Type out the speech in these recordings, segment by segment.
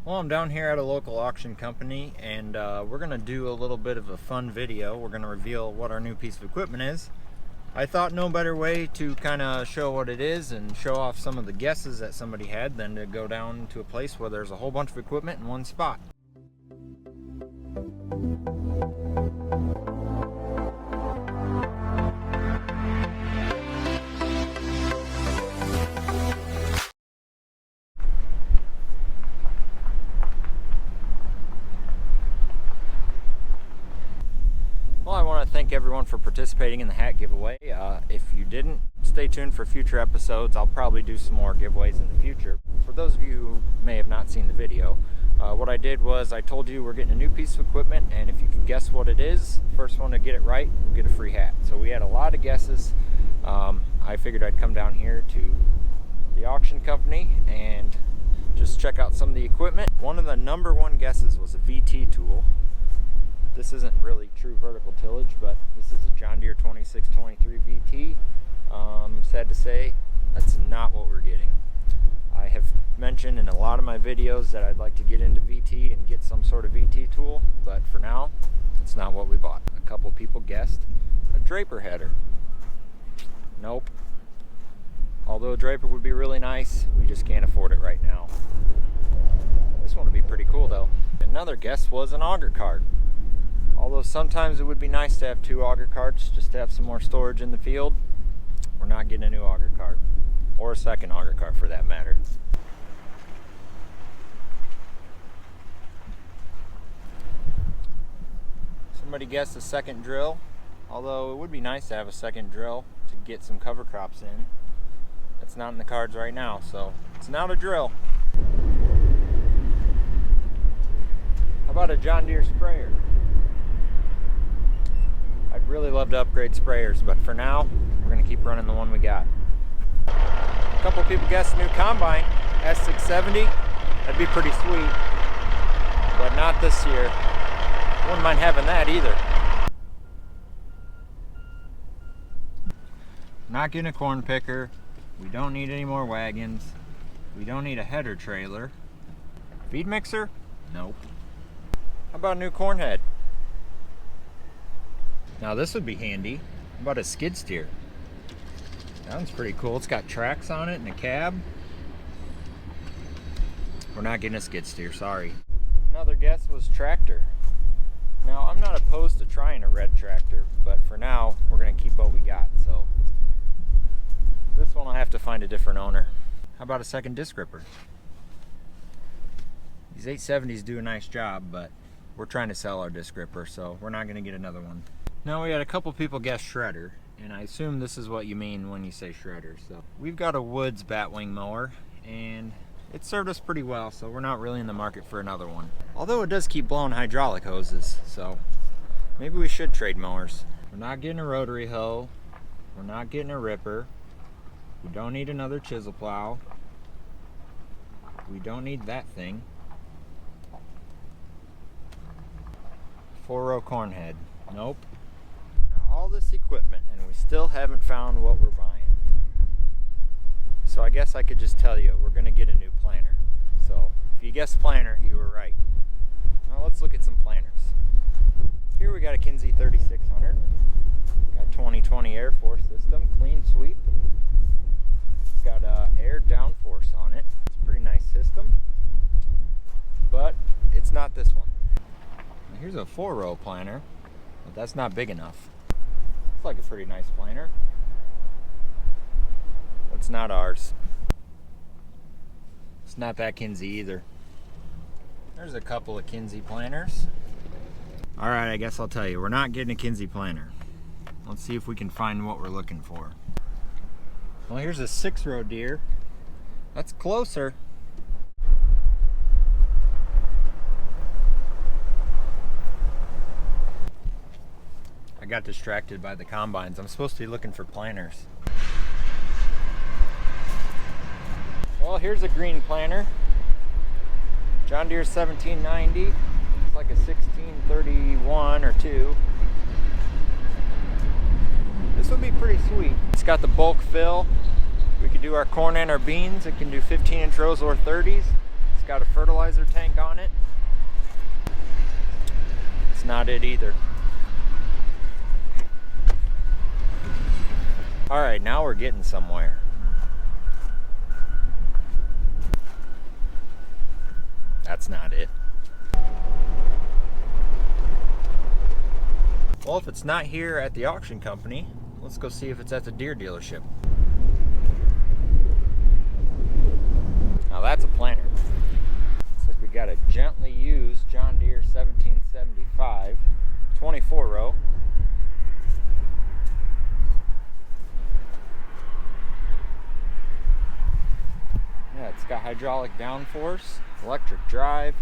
Well, I'm down here at a local auction company, and we're going to do a little bit of a fun video. We're going to reveal what our new piece of equipment is. I thought no better way to kind of show what it is and show off some of the guesses that somebody had than to go down to a place where there's a whole bunch of equipment in one spot. Well, I want to thank everyone for participating in the hat giveaway. If you didn't, stay tuned for future episodes. I'll probably do some more giveaways in the future. For those of you who may have not seen the video, what I did was I told you we're getting a new piece of equipment, and if you could guess what it is, the first one to get it right will get a free hat. So we had a lot of guesses. I figured I'd come down here to the auction company and just check out some of the equipment. One of the number one guesses was a VT tool. This isn't really true vertical tillage, but this is a John Deere 2623 VT. Sad to say, that's not what we're getting. I have mentioned in a lot of my videos that I'd like to get into VT and get some sort of VT tool, but for now, it's not what we bought. A couple people guessed a draper header. Nope. Although a draper would be really nice, we just can't afford it right now. This one would be pretty cool though. Another guess was an auger cart. Although sometimes it would be nice to have two auger carts just to have some more storage in the field. We're not getting a new auger cart, or a second auger cart for that matter. Somebody guessed a second drill, although it would be nice to have a second drill to get some cover crops in. That's not in the cards right now, so it's not a drill. How about a John Deere sprayer? I'd really love to upgrade sprayers, but for now, we're going to keep running the one we got. A couple people guessed a new combine, S670. That'd be pretty sweet, but not this year. Wouldn't mind having that either. Not getting a corn picker. We don't need any more wagons. We don't need a header trailer. Feed mixer? Nope. How about a new corn head? Now this would be handy. How about a skid steer? That one's pretty cool. It's got tracks on it and a cab. We're not getting a skid steer, sorry. Another guess was tractor. Now I'm not opposed to trying a red tractor, but for now we're gonna keep what we got. So this one I'll have to find a different owner. How about a second disc ripper? These 870s do a nice job, but we're trying to sell our disc ripper, so we're not gonna get another one. Now we had a couple people guess shredder, and I assume this is what you mean when you say shredder. So we've got a Woods Batwing mower, and it served us pretty well, so we're not really in the market for another one. Although it does keep blowing hydraulic hoses, so maybe we should trade mowers. We're not getting a rotary hoe. We're not getting a ripper. We don't need another chisel plow. We don't need that thing. 4-row corn head. Nope. All this equipment, and we still haven't found what we're buying. So I guess I could just tell you we're going to get a new planter. So if you guessed planter, you were right. Now let's look at some planters. Here we got a Kinze 3600. Got 2020 Air Force system, clean sweep. It's got air downforce on it. It's a pretty nice system, but it's not this one. Now here's a 4-row planter, but that's not big enough. It's like a pretty nice planter. It's not ours. It's not that Kinze either. There's a couple of Kinze planters. Alright, I guess I'll tell you, we're not getting a Kinze planter. Let's see if we can find what we're looking for. Well, here's a 6-row Deere. That's closer. I got distracted by the combines. I'm supposed to be looking for planters. Well, here's a green planter. John Deere 1790. It's like a 1631 or 2. This would be pretty sweet. It's got the bulk fill. We could do our corn and our beans. It can do 15-inch rows or 30s. It's got a fertilizer tank on it. It's not it either. Alright, now we're getting somewhere. That's not it. Well, if it's not here at the auction company, let's go see if it's at the Deere dealership. Now that's a planter. Looks like we got a gently used John Deere 1775 24 row. Yeah, it's got hydraulic downforce, electric drive.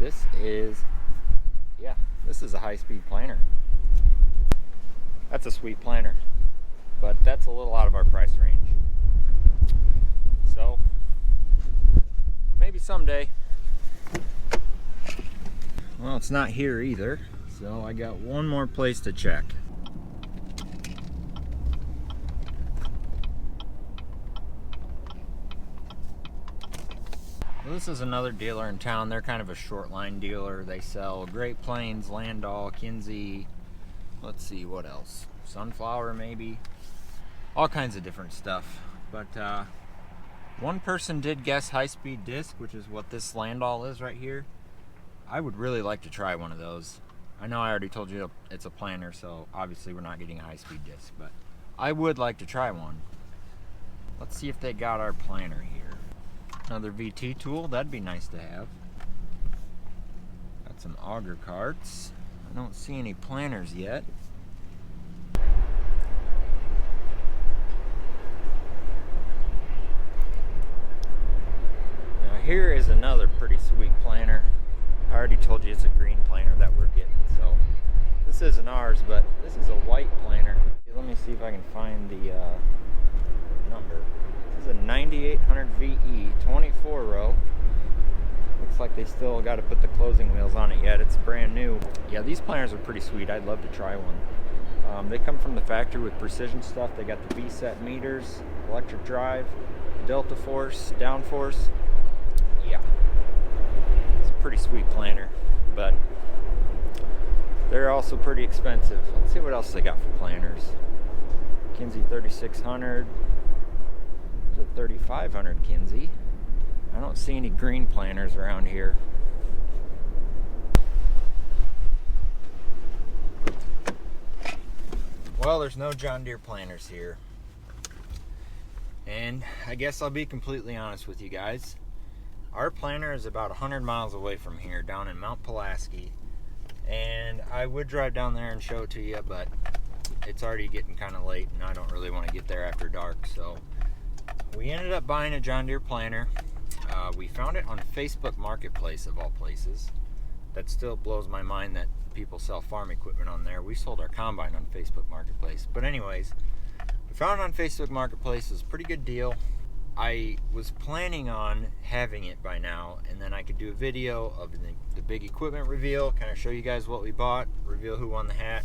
This is a high-speed planter. That's a sweet planter, but that's a little out of our price range. So, maybe someday. Well, it's not here either, so I got one more place to check. Well, this is another dealer in town. They're kind of a short line dealer. They sell Great Plains, Landau, Kinze, let's see what else, Sunflower maybe, all kinds of different stuff. But one person did guess high-speed disc, which is what this Landau is right here. I would really like to try one of those. I know I already told you it's a planter, so obviously we're not getting a high-speed disc, but I would like to try one. Let's see if they got our planter here. Another VT tool, that'd be nice to have. Got some auger carts. I don't see any planters yet. Now here is another pretty sweet planter. I already told you it's a green planter that we're getting, so this isn't ours, but this is a white planter. Let me see if I can find the number. This is a 9800 VE 24 row. Looks like they still got to put the closing wheels on it yet. It's brand new. Yeah, these planters are pretty sweet. I'd love to try one. They come from the factory with precision stuff. They got the V-set meters, electric drive, delta force, downforce. Yeah, it's a pretty sweet planter, but they're also pretty expensive. Let's see what else they got for planters. Kinze 3600. There's a 3500 Kinze. I don't see any green planters around here. Well, there's no John Deere planters here. And I guess I'll be completely honest with you guys. Our planter is about 100 miles away from here, down in Mount Pulaski. And I would drive down there and show it to you, but it's already getting kind of late and I don't really want to get there after dark. So we ended up buying a John Deere planter. We found it on Facebook Marketplace, of all places. That still blows my mind that people sell farm equipment on there. We sold our combine on Facebook Marketplace. But anyways, we found it on Facebook Marketplace. It was a pretty good deal. I was planning on having it by now, and then I could do a video of the big equipment reveal, kind of show you guys what we bought, reveal who won the hat.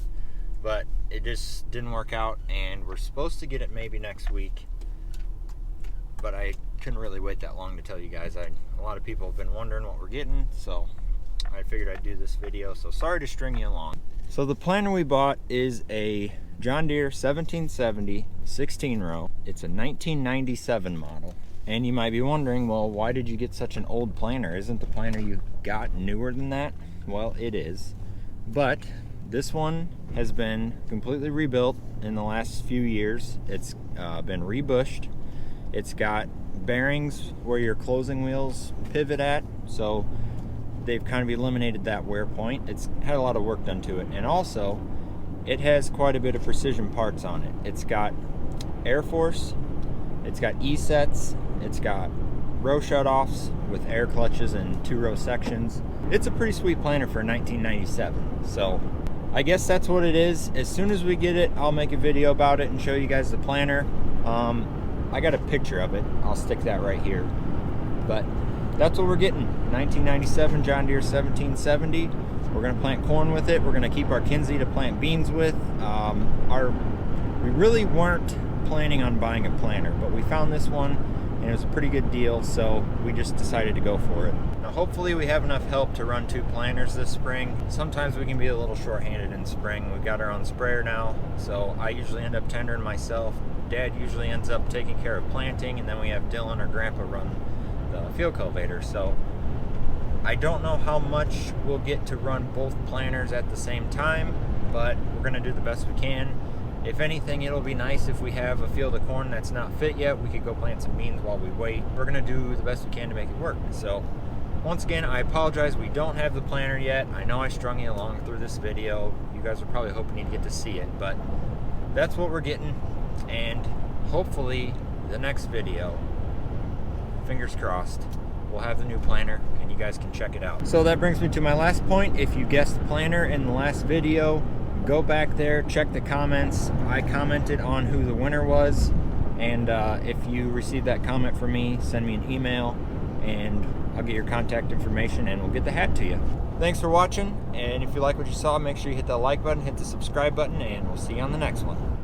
But it just didn't work out, and we're supposed to get it maybe next week. But I couldn't really wait that long to tell you guys. A lot of people have been wondering what we're getting, so I figured I'd do this video. So sorry to string you along. So the planter we bought is a John Deere 1770 16 row. It's a 1997 model. And you might be wondering, well, why did you get such an old planter? Isn't the planter you got newer than that? Well, it is. But this one has been completely rebuilt in the last few years. It's been rebushed. It's got bearings where your closing wheels pivot at, so they've kind of eliminated that wear point. It's had a lot of work done to it, and also it has quite a bit of precision parts on it. It's got air force, it's got E-sets, it's got row shutoffs with air clutches and 2-row sections. It's a pretty sweet planter for 1997, so I guess that's what it is. As soon as we get it, I'll make a video about it and show you guys the planter. I got a picture of it. I'll stick that right here. But that's what we're getting. 1997 John Deere 1770. We're going to plant corn with it. We're going to keep our Kinze to plant beans with. We really weren't planning on buying a planter, but we found this one and it was a pretty good deal, so we just decided to go for it. Now hopefully we have enough help to run 2 planters this spring. Sometimes we can be a little short-handed in spring. We've got our own sprayer now, so I usually end up tendering myself. Dad usually ends up taking care of planting, and then we have Dylan or Grandpa run the field cultivator. So I don't know how much we'll get to run both planters at the same time, but we're gonna do the best we can. If anything, it'll be nice if we have a field of corn that's not fit yet. We could go plant some beans while we wait. We're gonna do the best we can to make it work. So once again, I apologize we don't have the planter yet. I know I strung you along through this video. You guys are probably hoping you'd get to see it, but that's what we're getting. And hopefully the next video, fingers crossed, we'll have the new planter and you guys can check it out. So that brings me to my last point. If you guessed planter in the last video, go back there, check the comments. I commented on who the winner was, and if you received that comment from me, send me an email and I'll get your contact information and we'll get the hat to you. Thanks for watching, and if you like what you saw, make sure you hit that like button, hit the subscribe button, and we'll see you on the next one.